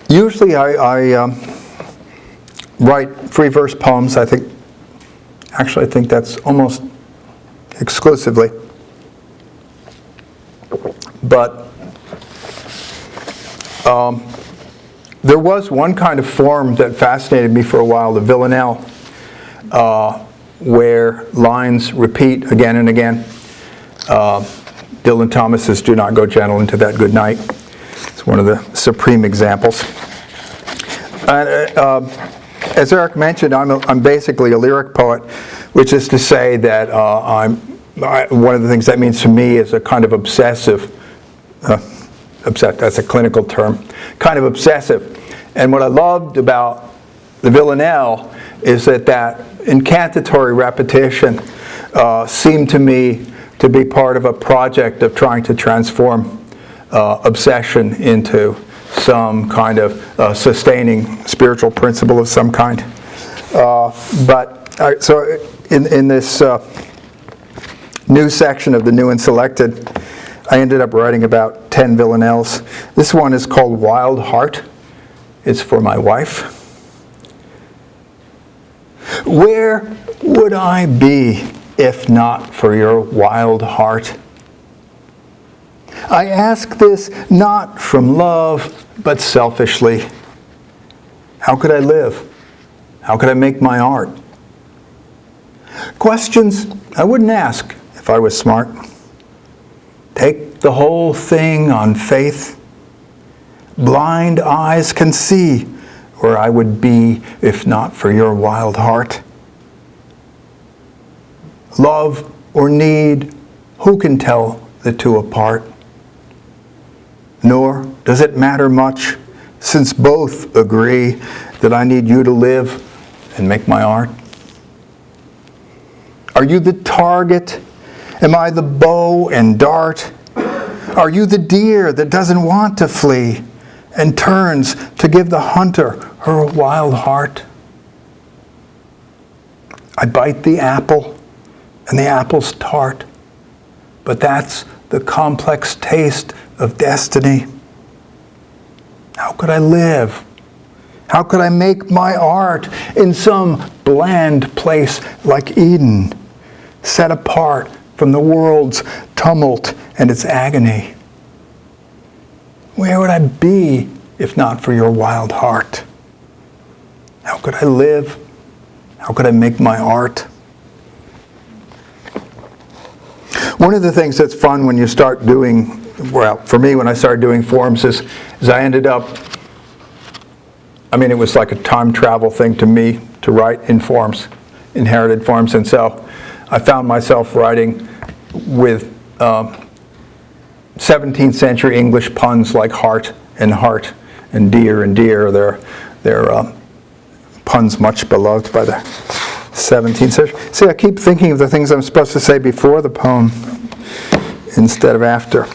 Usually I write free verse poems. I think that's almost exclusively. But there was one kind of form that fascinated me for a while, the villanelle, where lines repeat again and again. Dylan Thomas's "Do Not Go Gentle Into That Good Night." It's one of the supreme examples. As Eric mentioned, I'm basically a lyric poet, which is to say that one of the things that means to me is a kind of obsessive, that's a clinical term, kind of obsessive. And what I loved about the villanelle is that incantatory repetition seemed to me to be part of a project of trying to transform obsession into some kind of sustaining spiritual principle of some kind. So in this new section of the New and Selected, I ended up writing about 10 villanelles. This one is called Wild Heart. It's for my wife. Where would I be if not for your wild heart? I ask this not from love, but selfishly. How could I live? How could I make my art? Questions I wouldn't ask if I was smart. Take the whole thing on faith. Blind eyes can see where I would be if not for your wild heart. Love or need, who can tell the two apart? Nor does it matter much, since both agree that I need you to live and make my art. Are you the target? Am I the bow and dart? Are you the deer that doesn't want to flee and turns to give the hunter her wild heart? I bite the apple, and the apple's tart, but that's the complex taste of destiny. How could I live? How could I make my art in some bland place like Eden, set apart from the world's tumult and its agony? Where would I be if not for your wild heart? How could I live? How could I make my art? One of the things that's fun when you start doing, well, for me when I started doing forms is I ended up, it was like a time travel thing to me to write in forms, inherited forms, and so I found myself writing with 17th century English puns like heart and dear and dear. They're puns much beloved by the 17th century. See, I keep thinking of the things I'm supposed to say before the poem instead of after.